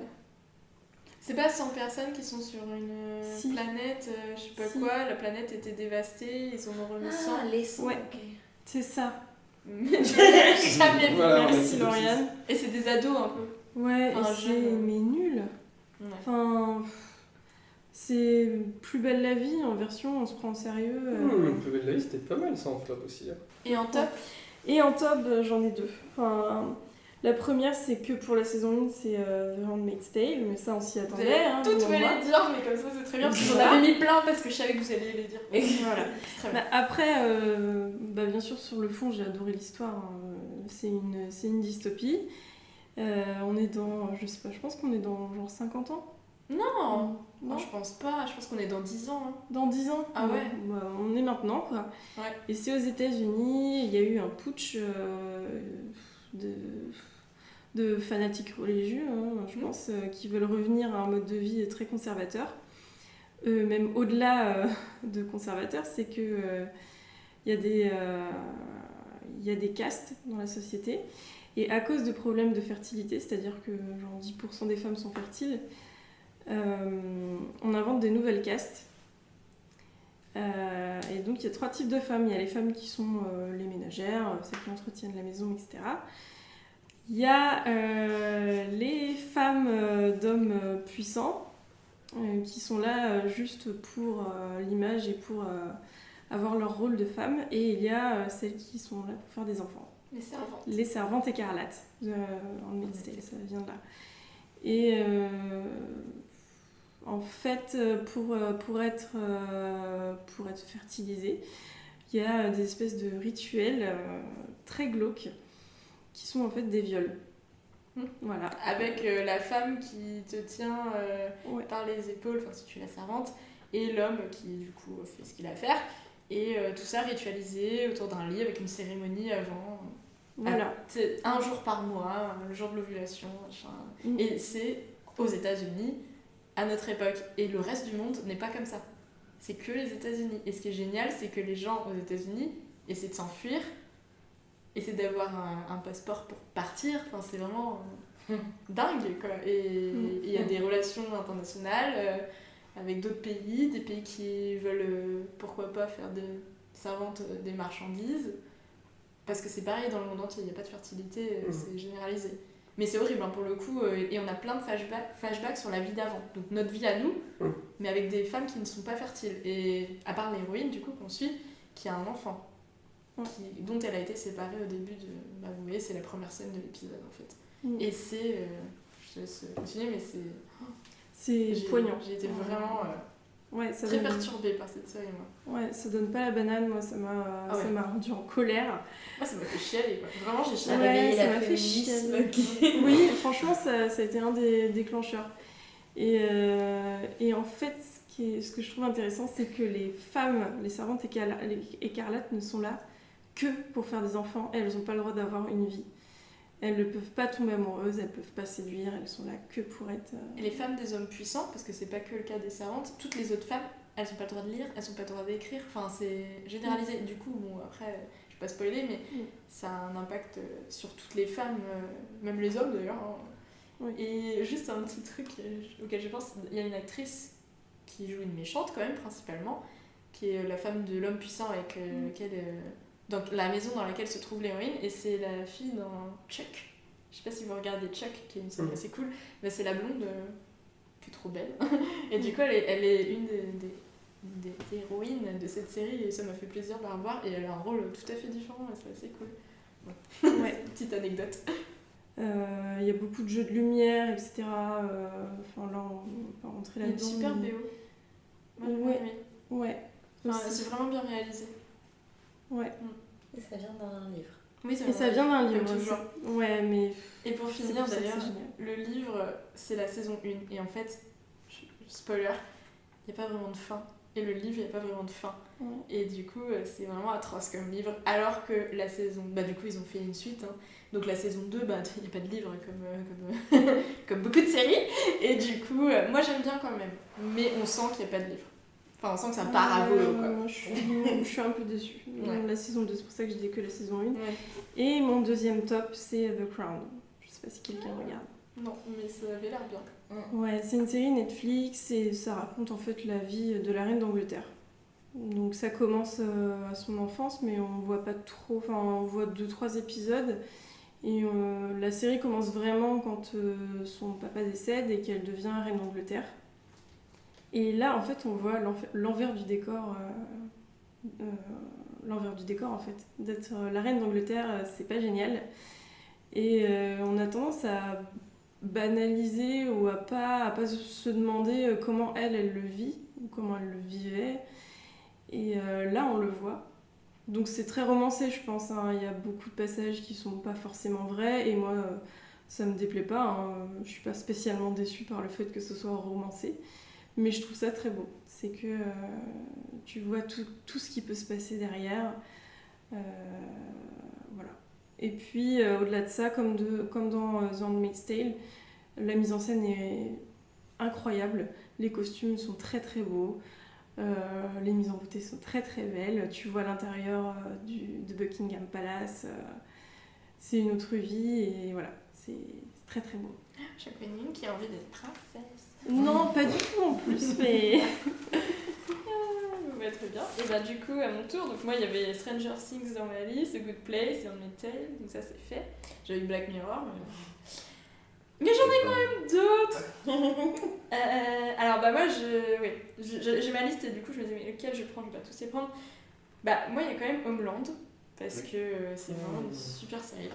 C'est pas 100 personnes qui sont sur une Si. planète, je sais pas Si. quoi, la planète était dévastée, ils en ont remis 100. Ah, les 100, Ouais. ok. C'est ça. Mais j'ai jamais vu. Voilà, Merci ouais, Lauriane. Et c'est des ados un peu. Ouais, Enfin, et c'est jeune. mais nul. Ouais. Enfin, c'est Plus belle la vie en version on se prend au sérieux. Plus belle la vie, c'était pas mal ça en flop aussi. Hein. Et en top, Et en top, j'en ai deux. Enfin, la première, c'est que pour la saison 1, c'est The Handmaid's Tale, mais ça, on s'y vous attendait. allez hein, toutes vous me et moi. les dire, mais comme ça c'est très bien, parce que j'en Voilà. avais mis plein parce que je savais que vous alliez les dire. Voilà. C'est très bien. Bah, après, bien sûr, sur le fond, j'ai adoré l'histoire. Hein. C'est une dystopie. On est dans, je sais pas, je pense qu'on est dans genre 50 ans. Non, Non, je pense pas, je pense qu'on est dans 10 ans. Hein. dans 10 ans. Ah ouais. Bah, on est maintenant, quoi. Ouais. Et c'est aux États-Unis, il y a eu un putsch de fanatiques religieux, hein, je pense, qui veulent revenir à un mode de vie très conservateur. Même au-delà de conservateur, c'est que il y a des castes dans la société. Et à cause de problèmes de fertilité, c'est-à-dire que genre 10% des femmes sont fertiles, on invente des nouvelles castes. Et donc il y a 3 types de femmes. Il y a les femmes qui sont les ménagères, celles qui entretiennent la maison, etc. Il y a les femmes d'hommes puissants qui sont là juste pour l'image et pour avoir leur rôle de femme. Et il y a celles qui sont là pour faire des enfants. Les servantes. Les servantes écarlates en Handmaid's ça vient de là. Et en fait, pour être fertilisée, il y a des espèces de rituels très glauques qui sont en fait des viols. Voilà. Avec la femme qui te tient Ouais. par les épaules, enfin si tu es la servante, et l'homme qui du coup fait ce qu'il a à faire. Et tout ça ritualisé autour d'un lit avec une cérémonie avant. Voilà. C'est un jour par mois, le jour de l'ovulation, machin. Mm. Et c'est aux États-Unis, à notre époque. Et le reste du monde n'est pas comme ça. C'est que les États-Unis. Et ce qui est génial, c'est que les gens aux États-Unis essaient de s'enfuir essaie d'avoir un passeport pour partir. Enfin, c'est vraiment dingue, quoi. Et il y a des relations internationales avec d'autres pays, des pays qui veulent, pourquoi pas, faire des servantes des marchandises. Parce que c'est pareil dans le monde entier, il n'y a pas de fertilité, c'est généralisé. Mais c'est horrible, hein, pour le coup, et on a plein de flashbacks sur la vie d'avant. Donc notre vie à nous, mais avec des femmes qui ne sont pas fertiles. Et à part l'héroïne, du coup, qu'on suit, qui a un enfant, dont elle a été séparée au début de... Bah, vous voyez, c'est la première scène de l'épisode, en fait. Et c'est... je te laisse continuer, mais c'est poignant. J'ai été vraiment ça très perturbée par cette série, moi. Ouais, ça donne pas la banane, moi, ça m'a rendu en colère. Moi, ça m'a fait chialer, quoi. Vraiment, j'ai Ça a chialé. réveillé ça la m'a fait féminisme. chialer. Oui, franchement, ça a été un des déclencheurs. Et en fait, ce que je trouve intéressant, c'est que les femmes, les servantes écarlates ne sont là que pour faire des enfants. Elles n'ont pas le droit d'avoir une vie. Elles ne peuvent pas tomber amoureuses, elles ne peuvent pas séduire, elles sont là que pour être... Et les femmes des hommes puissants, parce que c'est pas que le cas des servantes, toutes les autres femmes, elles n'ont pas le droit de lire, elles n'ont pas le droit d'écrire, enfin c'est généralisé. Du coup, bon, après, je vais pas spoiler, mais ça a un impact sur toutes les femmes, même les hommes d'ailleurs. Hein. Oui. Et juste un petit truc auquel je pense, il y a une actrice qui joue une méchante quand même, principalement, qui est la femme de l'homme puissant avec lequel... donc la maison dans laquelle se trouve l'héroïne, et c'est la fille dans Chuck. Je sais pas si vous regardez Chuck, qui est une série assez cool, mais c'est la blonde qui est trop belle. Et du coup, elle est une des héroïnes de cette série, et ça m'a fait plaisir de la revoir, et elle a un rôle tout à fait différent, et c'est assez cool. Bon. Ouais. Petite anecdote. Il y a beaucoup de jeux de lumière, etc. Enfin, là, on va rentrer là-dedans. Une super BO. Ouais. Enfin, c'est vraiment bien réalisé. Ouais. Et ça vient d'un livre. Oui, ça vient d'un livre. Toujours. Ouais, mais... Et pour finir, d'ailleurs, le livre, c'est la saison 1. Et en fait, spoiler, il n'y a pas vraiment de fin. Et le livre, il n'y a pas vraiment de fin. Ouais. Et du coup, c'est vraiment atroce comme livre. Alors que la saison... Bah du coup, ils ont fait une suite. Hein. Donc la saison 2, bah il n'y a pas de livre comme beaucoup de séries. Et du coup, moi j'aime bien quand même. Mais on sent qu'il n'y a pas de livre. Enfin, on sent que ça part à volo, quoi. Je suis un peu déçue. Ouais. La saison 2, c'est pour ça que je dis que la saison 1. Ouais. Et mon deuxième top, c'est The Crown. Je sais pas si quelqu'un regarde. Non, mais ça avait l'air bien. Ouais, c'est une série Netflix et ça raconte en fait la vie de la reine d'Angleterre. Donc ça commence à son enfance, mais on voit pas trop, enfin on voit 2-3 épisodes. Et la série commence vraiment quand son papa décède et qu'elle devient reine d'Angleterre. Et là, en fait, on voit l'envers du décor. L'envers du décor, en fait. D'être la reine d'Angleterre, c'est pas génial. Et on a tendance à banaliser ou à pas se demander comment elle le vit, ou comment elle le vivait. Et là, on le voit. Donc c'est très romancé, je pense. Hein. Il y a beaucoup de passages qui sont pas forcément vrais. Et moi, ça me déplaît pas. Hein. Je suis pas spécialement déçue par le fait que ce soit romancé. Mais je trouve ça très beau. C'est que tu vois tout ce qui peut se passer derrière. Voilà. Et puis, au-delà de ça, comme dans The Handmaid's Tale, la mise en scène est incroyable. Les costumes sont très très beaux. Les mises en beauté sont très très belles. Tu vois l'intérieur de Buckingham Palace. C'est une autre vie et voilà. C'est très très beau. Chaque une qui a envie d'être princesse. Non, pas du tout en plus, mais... Bah, très bien. Et bah du coup, à mon tour, donc moi il y avait Stranger Things dans ma liste, The Good Place, et Handmaid's Tale, donc ça c'est fait. J'avais eu Black Mirror, mais j'en ai quand même d'autres. Alors bah moi, j'ai ma liste et du coup je me disais mais lequel je prends, je vais pas tous les prendre. Bah moi il y a quand même Homeland, parce que c'est vraiment une super série.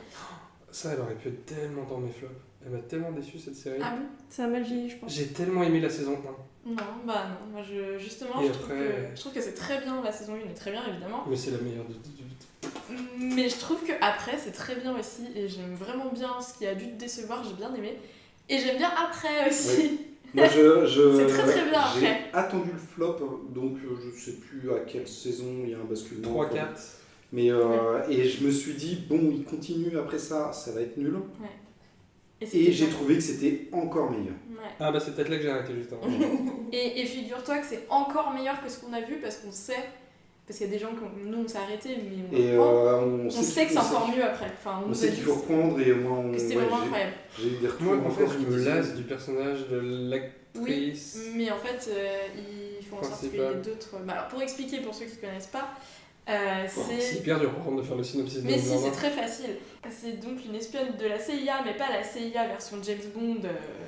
Ça, elle aurait pu être tellement dans mes flops. Elle m'a tellement déçu cette série. Ah bon? Ça a mal vieilli, je pense. J'ai tellement aimé la saison 1. Non, bah non. Moi, je trouve que c'est très bien. La saison 1 est très bien, évidemment. Mais c'est la meilleure Mais je trouve que après c'est très bien aussi. Et j'aime vraiment bien ce qui a dû te décevoir. J'ai bien aimé. Et j'aime bien après aussi. Oui. Moi, c'est très très bien après. J'ai attendu le flop, donc je sais plus à quelle saison il y a un basculement. 3-4. Mais et je me suis dit, bon, il continue après ça va être nul. Ouais. Et j'ai trouvé que c'était encore meilleur. Ouais. Ah bah c'est peut-être là que j'ai arrêté juste avant. Et figure-toi que c'est encore meilleur que ce qu'on a vu parce qu'on sait Parce qu'il y a des gens nous on s'est arrêté, mais on Et reprend. on On sait que c'est encore mieux après. Enfin, On nous sait a qu'il dit faut reprendre et moi, que c'était vraiment incroyable. j'ai eu des retours Moi, en fait, encore je qui me disaient- lasse du personnage de Oui, l'actrice. mais en fait, il faut en sorte qu'il y ait Principal. d'autres. Bah, alors, pour expliquer pour ceux qui ne connaissent pas, C'est c'est. hyper dur par contre de faire le synopsis de Mais si, Number c'est One. très facile. C'est donc une espionne de la CIA, mais pas la CIA version James Bond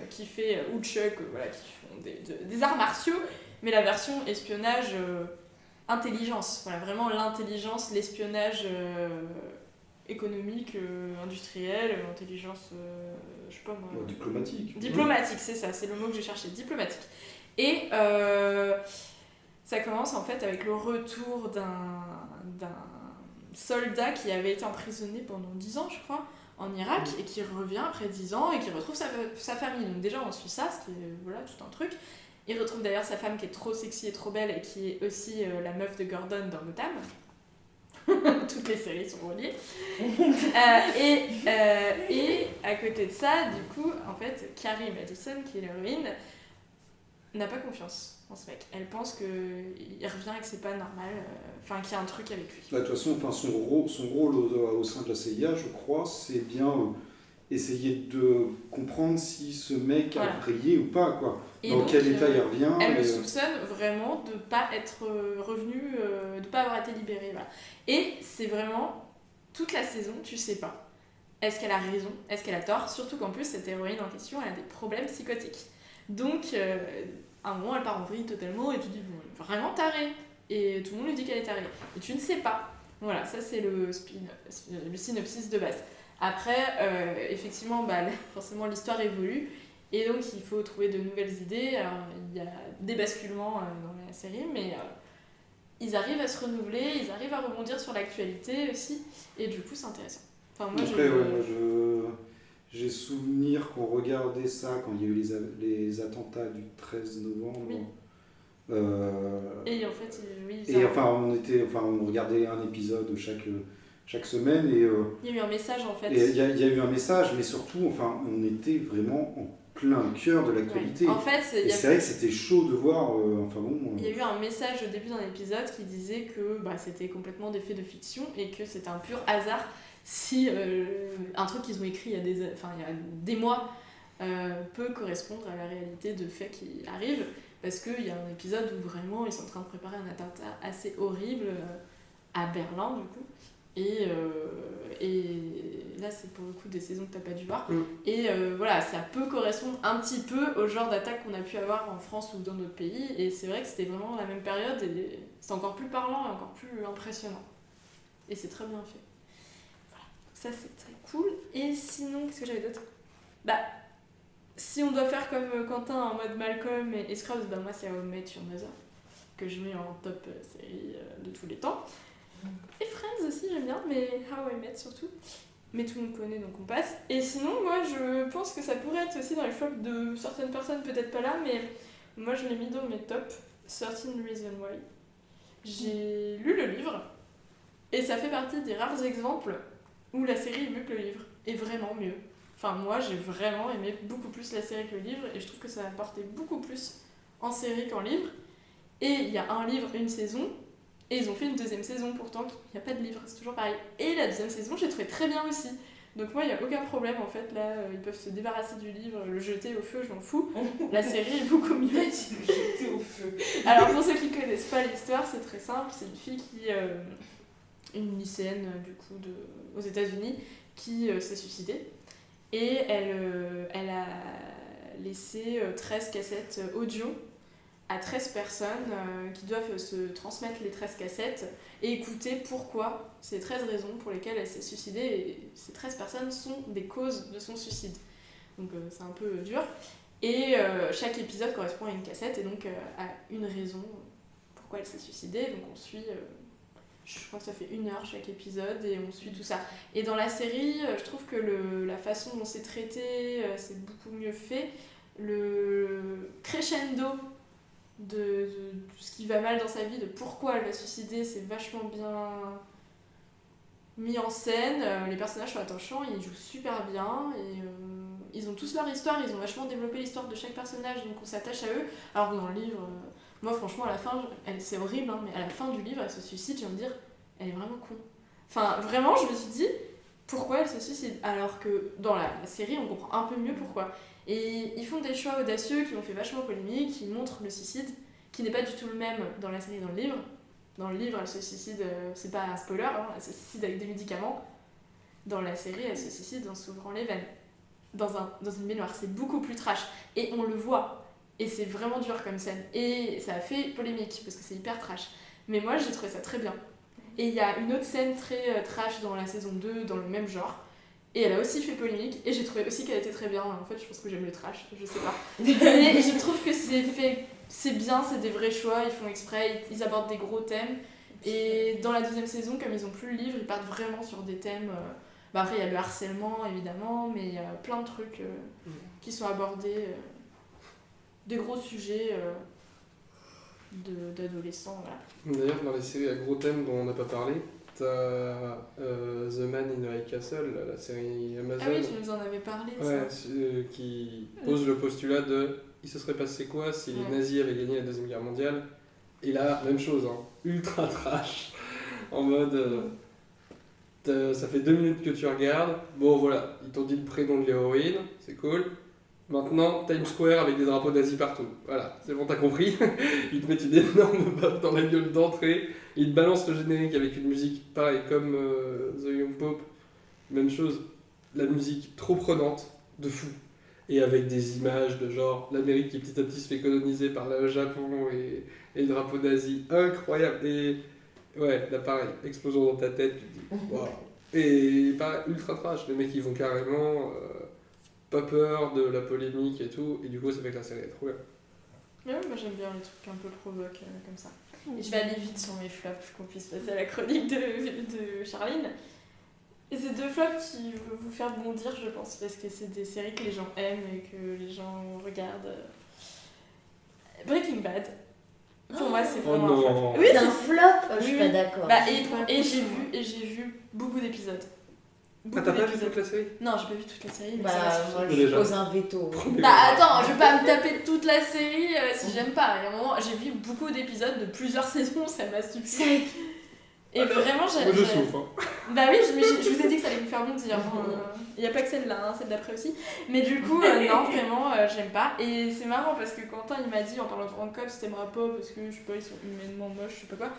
qui fait ou Chuck, voilà, qui font des arts martiaux, mais la version espionnage intelligence. Voilà, vraiment l'intelligence, l'espionnage économique, industriel, intelligence, je sais pas moi. Diplomatique. Diplomatique, c'est ça, c'est le mot que j'ai cherché, diplomatique. Et ça commence en fait avec le retour d'un soldat qui avait été emprisonné pendant 10 ans, je crois, en Irak, et qui revient après 10 ans et qui retrouve sa famille. Donc déjà, on suit ça, ce qui est voilà, tout un truc. Il retrouve d'ailleurs sa femme qui est trop sexy et trop belle et qui est aussi la meuf de Gordon dans Gotham. Toutes les séries sont reliées. Et à côté de ça, du coup, en fait, Carrie Madison, qui est l'héroïne, n'a pas confiance en ce mec. Elle pense qu'il revient et que c'est pas normal, enfin qu'il y a un truc avec lui. Bah, de toute façon, enfin, son rôle au sein de la CIA, je crois, c'est bien essayer de comprendre si ce mec Voilà. a vrillé ou pas, quoi. Et Dans donc, quel état il revient. Elle le et, soupçonne vraiment de pas être revenu, de pas avoir été libéré. Voilà. Et c'est vraiment toute la saison, tu sais pas. Est-ce qu'elle a raison? Est-ce qu'elle a tort? Surtout qu'en plus, cette héroïne en question, elle a des problèmes psychotiques. Donc, à un moment, elle part en vrille totalement et tu te dis, bon, elle est vraiment tarée. Et tout le monde lui dit qu'elle est tarée. Et tu ne sais pas. Voilà, ça c'est le synopsis de base. Après, effectivement, bah, forcément, l'histoire évolue. Et donc, il faut trouver de nouvelles idées. Alors, il y a des basculements dans la série, mais ils arrivent à se renouveler, ils arrivent à rebondir sur l'actualité aussi. Et du coup, c'est intéressant. Enfin, moi, Après, ouais, moi, j'ai souvenir qu'on regardait ça quand il y a eu les attentats du 13 novembre. Oui. Et en fait, oui, Et on regardait un épisode chaque semaine et il y a eu un message en fait. il y a eu un message, mais surtout, enfin, on était vraiment en plein cœur de l'actualité. Ouais. En fait, Et c'est vrai que c'était chaud de voir. Il y a eu un message au début d'un épisode qui disait que c'était complètement des faits de fiction et que c'était un pur hasard si un truc qu'ils ont écrit il y a des mois peut correspondre à la réalité de faits qui arrivent. Parce qu'il y a un épisode où vraiment ils sont en train de préparer un attentat assez horrible à Berlin du coup. Et là c'est pour le coup des saisons que t'as pas dû voir. Et voilà, ça peut correspondre un petit peu au genre d'attaque qu'on a pu avoir en France ou dans d'autres pays. Et c'est vrai que c'était vraiment la même période et c'est encore plus parlant et encore plus impressionnant. Et c'est très bien fait. Voilà, ça c'est très cool. Et sinon, qu'est-ce que j'avais d'autre? Si on doit faire comme Quentin en mode Malcolm et Scrubs, moi c'est How I Met Your Mother que je mets en top série de tous les temps. Et Friends aussi j'aime bien, mais How I Met surtout. Mais tout le monde connaît donc on passe. Et sinon moi je pense que ça pourrait être aussi dans les flops de certaines personnes, peut-être pas là, mais moi je l'ai mis dans mes tops. 13 Reasons Why. J'ai lu le livre et ça fait partie des rares exemples où la série est mieux que le livre. Et vraiment mieux. Enfin, moi, j'ai vraiment aimé beaucoup plus la série que le livre et je trouve que ça a apporté beaucoup plus en série qu'en livre. Et il y a un livre, une saison, et ils ont fait une deuxième saison pourtant, il n'y a pas de livre, c'est toujours pareil. Et la deuxième saison, j'ai trouvé très bien aussi. Donc moi, il n'y a aucun problème en fait, là, ils peuvent se débarrasser du livre, le jeter au feu, je m'en fous. La série est beaucoup mieux. Jeter au feu. Alors pour ceux qui connaissent pas l'histoire, c'est très simple, c'est une fille qui, une lycéenne du coup aux États-Unis, qui s'est suicidée. Et elle a laissé 13 cassettes audio à 13 personnes qui doivent se transmettre les 13 cassettes et écouter pourquoi, ces 13 raisons pour lesquelles elle s'est suicidée. Et ces 13 personnes sont des causes de son suicide. Donc c'est un peu dur. Et chaque épisode correspond à une cassette et donc à une raison pourquoi elle s'est suicidée. Donc on suit... je crois que ça fait 1 heure chaque épisode et on suit tout ça. Et dans la série, je trouve que la façon dont c'est traité, c'est beaucoup mieux fait. Le crescendo de ce qui va mal dans sa vie, de pourquoi elle va se suicider, c'est vachement bien mis en scène. Les personnages sont attachants, ils jouent super bien. Et, ils ont tous leur histoire, ils ont vachement développé l'histoire de chaque personnage, donc on s'attache à eux. Alors que dans le livre... Moi, franchement, à la fin, c'est horrible, hein, mais à la fin du livre, elle se suicide, j'ai envie de dire, elle est vraiment con. Enfin, vraiment, je me suis dit, pourquoi elle se suicide? Alors que dans la série, on comprend un peu mieux pourquoi. Et ils font des choix audacieux qui ont fait vachement polémique, qui montrent le suicide, qui n'est pas du tout le même dans la série et dans le livre. Dans le livre, elle se suicide, c'est pas un spoiler, hein, elle se suicide avec des médicaments. Dans la série, elle se suicide en s'ouvrant les veines. Dans une baignoire, c'est beaucoup plus trash. Et on le voit. Et c'est vraiment dur comme scène. Et ça a fait polémique, parce que c'est hyper trash. Mais moi, j'ai trouvé ça très bien. Et il y a une autre scène très trash dans la saison 2, dans le même genre. Et elle a aussi fait polémique. Et j'ai trouvé aussi qu'elle était très bien. En fait, je pense que j'aime le trash, je sais pas. Mais je trouve que c'est bien, c'est des vrais choix. Ils font exprès, ils abordent des gros thèmes. Et dans la deuxième saison, comme ils ont plus le livre, ils partent vraiment sur des thèmes... après, il y a le harcèlement, évidemment, mais il y a plein de trucs qui sont abordés. Des gros sujets d'adolescents, voilà. D'ailleurs, dans les séries à gros thèmes dont on n'a pas parlé, t'as The Man in the High Castle, la série Amazon. Ah oui, tu nous en avais parlé de ouais, ça. qui pose le postulat de il se serait passé quoi si les nazis avaient gagné la Deuxième Guerre mondiale. Et là, même chose, hein, ultra trash, en mode ça fait 2 minutes que tu regardes, bon voilà, ils t'ont dit le prénom de l'héroïne, c'est cool. Maintenant, Times Square avec des drapeaux nazis partout. Voilà, c'est bon, t'as compris. Ils te mettent une énorme baffe dans la gueule d'entrée. Ils te balancent le générique avec une musique pareil comme The Young Pope. Même chose, la musique trop prenante, de fou. Et avec des images de genre l'Amérique qui petit à petit se fait coloniser par le Japon et le drapeau nazi. Incroyable. Et ouais, là pareil, explosion dans ta tête, tu te dis waouh. Et pareil, ultra trash. Les mecs ils vont carrément... pas peur de la polémique et tout, et du coup ça fait que la série est trop bien. Ouais, moi j'aime bien les trucs un peu provoques comme ça. Et je vais aller vite sur mes flops, qu'on puisse passer à la chronique de Charline. Et c'est 2 flops qui vont vous faire bondir, je pense, parce que c'est des séries que les gens aiment et que les gens regardent. Breaking Bad. Pour moi, c'est vraiment un flop. Oui, c'est un flop. Je suis Oui. pas d'accord. Bah, et j'ai vu beaucoup d'épisodes. Ah, t'as pas vu toute la série? Non, j'ai pas vu toute la série, mais Bah, ça va moi, suffire. je pose un veto. Bah attends, je vais pas me taper toute la série si j'aime pas. Il y a un moment, j'ai vu beaucoup d'épisodes de plusieurs saisons, ça m'a suffi. Et vraiment, Moi je souffre. Hein. Bah oui, je vous ai dit que ça allait vous faire bondir. Il y a pas que celle-là, celle d'après aussi. Mais du coup, non, vraiment, j'aime pas. Et c'est marrant parce que Quentin, il m'a dit en parlant de Franck Cobb, c'était t'aimeras pas parce que, je sais pas, ils sont humainement moches, je sais pas quoi.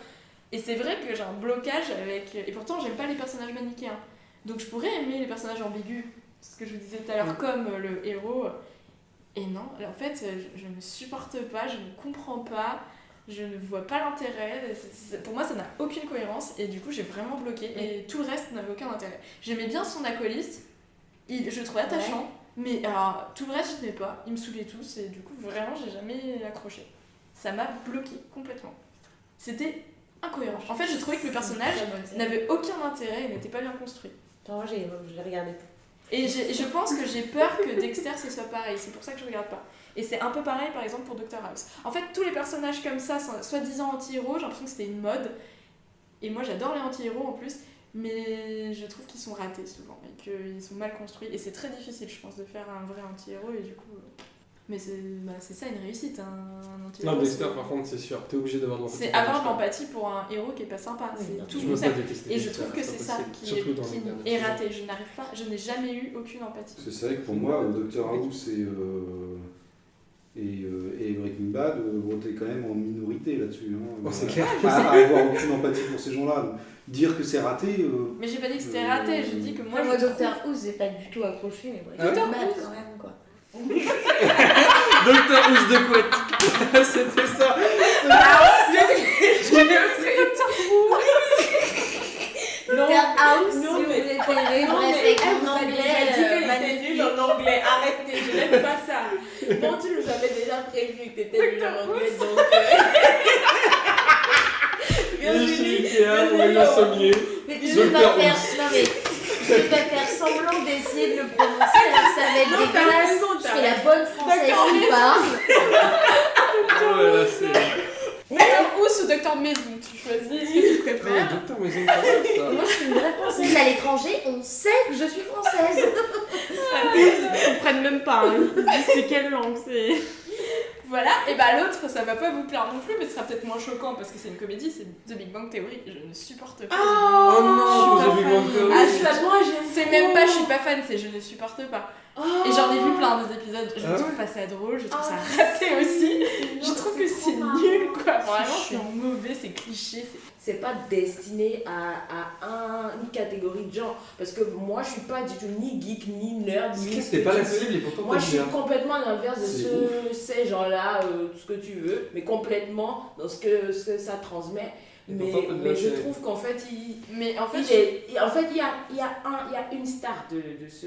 Et c'est vrai que j'ai un blocage avec... Et pourtant, j'aime pas les personnages manichéens. Donc je pourrais aimer les personnages ambigus, c'est ce que je vous disais tout à l'heure, comme le héros. Et non, en fait, je ne supporte pas, je ne comprends pas, je ne vois pas l'intérêt. Pour moi, ça n'a aucune cohérence et du coup, j'ai vraiment bloqué. Et tout le reste n'avait aucun intérêt. J'aimais bien son acolyte, je le trouvais attachant, mais alors tout le reste, je n'aimais pas. Ils me saoulaient tous et du coup, vraiment, j'ai jamais accroché. Ça m'a bloqué complètement. C'était incohérent. En fait, je trouvais que le personnage n'avait aucun intérêt et n'était pas bien construit. Moi, j'ai regardé. Et je pense que j'ai peur que Dexter ce soit pareil, c'est pour ça que je regarde pas. Et c'est un peu pareil par exemple pour Dr House. En fait, tous les personnages comme ça, soi-disant anti-héros, j'ai l'impression que c'était une mode. Et moi j'adore les anti-héros en plus, mais je trouve qu'ils sont ratés souvent et qu'ils sont mal construits. Et c'est très difficile, je pense, de faire un vrai anti-héros et du coup. Mais c'est ça une réussite, un anti-héros. Non, Dexter par contre, c'est sûr, t'es obligé d'avoir de l'empathie. C'est avoir de l'empathie pour un héros qui est pas sympa. Oui, C'est tout Tu le peux pas concept. détester Et je Dexter, trouve que c'est ça qui est raté. Je n'arrive pas, je n'ai jamais eu aucune empathie. Parce que c'est vrai que pour moi, Dr House et Breaking Bad, t'es quand même en minorité là-dessus. Hein. C'est clair. À avoir aucune empathie pour ces gens-là. Donc, dire que c'est raté. Mais j'ai pas dit que c'était raté, j'ai dit que moi Moi, je Doctor Who, j'ai pas du tout accroché, mais Ah ouais Breaking Bad quand même, quoi. Docteur House de couette. C'était ça. Doctor House, non, si vous mais- préférez, Non, bref, mais avec elle mon vous a anglais déjà dit qu'elle était magnifique. nulle en anglais. Arrêtez, je n'aime pas ça. Bon, tu nous avais déjà prévu que t'étais nulle en anglais, donc... Et chez Virginie, Ikea, on a eu un sommier. Mais je vais Doctor pas faire, House. non mais, je vais pas faire semblant d'essayer de le prononcer, alors ça va être Non, t'as dégueulasse. raison, Je t'as fais la bonne française D'accord, qui parle. Ouais, là, c'est. Docteur House ou Docteur Maison, tu choisis ce que tu préfères. Docteur Maison, pas mal, ça. Moi je suis une vraie française à l'étranger, on sait que je suis française. Ils comprennent même pas, hein. Ils disent c'est quelle langue, c'est... Voilà, et bah l'autre, ça va pas vous plaire non plus, mais ce sera peut-être moins choquant parce que c'est une comédie, c'est The Big Bang Theory. Je ne supporte pas. Oh non, je suis The Big pas Bang fan. Theory. Ah, moi j'aime c'est trop. même pas, je suis pas fan, c'est je ne supporte pas. Oh. Et j'en ai vu plein des épisodes, je Ah trouve ouais pas ça drôle, je trouve Ah, ça raté aussi. Je trouve que c'est nul quoi, vraiment C'est c'est mauvais, c'est cliché. C'est pas destiné à une catégorie de gens. Parce que moi, je suis pas du tout ni geek, ni nerd, ni. C'était pas la cible et pourtant Moi, t'aimes je suis bien. complètement à l'inverse de C'est ces gens-là, tout ce que tu veux, mais complètement dans ce que ça transmet. Et Mais pourtant, t'aimes bien je la série. trouve qu'en fait, Mais en fait, il y a une star de ce.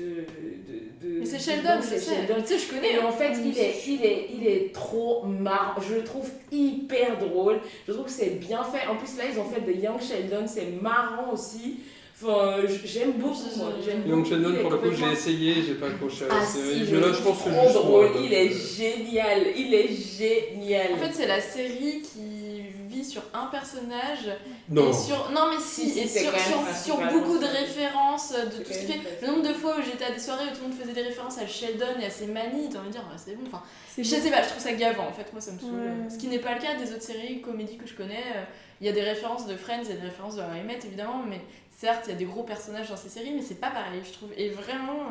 mais c'est Sheldon, je c'est sais. Sheldon. Tu sais, je connais. Et en hein. fait, il est trop marrant. Je le trouve hyper drôle. Je trouve que c'est bien fait. En plus, là, ils ont fait de Young Sheldon. C'est marrant aussi. Enfin, j'aime beaucoup. Moi. J'aime Young beaucoup. Sheldon, Il est pour le coup, j'ai complètement- essayé, j'ai pas accroché à la Ah série. si, Mais là, je pense que trop juste drôle. moi, Il est donc, génial. Il est génial. En fait, c'est la série qui vit sur un personnage Non. et sur non mais si, Si, et c'est sur, quand même sur principalement beaucoup de ça. références de C'est tout ce quand qui même fait. Le nombre de fois où j'étais à des soirées où tout le monde faisait des références à Sheldon et à ses manies, t'as envie de dire ah, c'est bon. Enfin, je sais pas, je trouve ça gavant en fait. Moi, ça me saoule. Ouais. Ce qui n'est pas le cas des autres séries comédies que je connais. Il y a des références de Friends, il y a des références de How I Met évidemment, mais certes, il y a des gros personnages dans ces séries, mais c'est pas pareil, je trouve. Et vraiment.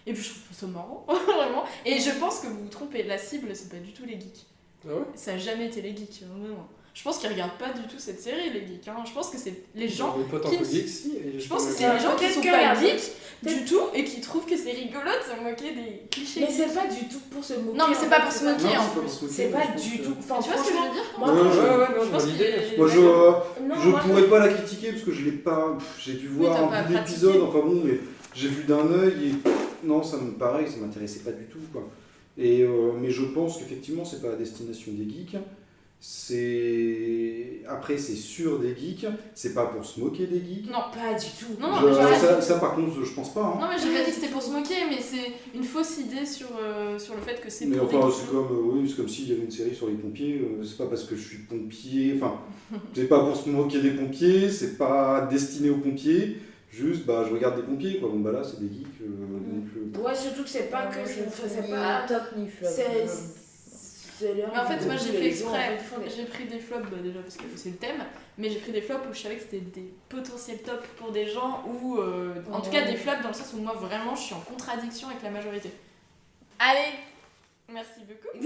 Et puis je trouve ça marrant, vraiment. Et je pense que vous vous trompez, la cible, c'est pas du tout les geeks. Ah ouais? Ça a jamais été les geeks, vraiment. Je pense qu'ils regardent pas du tout cette série, les geeks. Hein. Je pense que c'est les gens. Mes potes un qui- peu geeks, si. Je pense que c'est les gens qui Peut-être sont que pas la- geeks du tout et qui trouvent que c'est rigolo de se moquer des clichés. Mais c'est pas du tout pour se moquer. Non, mais c'est en pas fait, pour se pas- moquer, Non, en c'est pas plus. pour se moquer, C'est mais pas je pense du que- tout. Enfin, Tu vois ce que je veux franchement, dire moi, Ouais, quand ouais, je- ouais, non, je je pense vois qu'il l'idée. est- Moi, je Non, moi, pourrais pas la critiquer parce que je l'ai pas. J'ai dû voir t'as un pas bout pratiqué. d'épisode, enfin bon, mais j'ai vu d'un œil et non, ça me pareil, ça m'intéressait pas du tout quoi. Et mais je pense qu'effectivement, c'est pas la destination des geeks. Après, c'est sûr des geeks. C'est pas pour se moquer des geeks. Non, pas du tout. non, non, Je- mais j'ai pas dit- ça, par contre, je pense pas. Hein. Non, mais j'ai pas dit que c'était pour se moquer, mais c'est une fausse idée sur le fait que c'est Mais pour enfin, des c'est geeks. comme, oui, c'est comme s'il y avait une série sur les pompiers. C'est pas parce que je suis pompier. Enfin, c'est pas pour se moquer des pompiers. C'est pas destiné aux pompiers. Juste, bah, je regarde des pompiers, quoi. Bon, bah là, c'est des geeks. Donc, Ouais, surtout que c'est pas que je faisais Ni pas. top ni flop. C'est leur. Mais en fait, moi j'ai fait les gens, en exprès. fait, ils font des- J'ai pris des flops, bah, déjà parce que c'est le thème, mais j'ai pris des flops où je savais que c'était des potentiels tops pour des gens ou en tout cas des flops dans le sens où moi vraiment je suis en contradiction avec la majorité. Allez, merci beaucoup.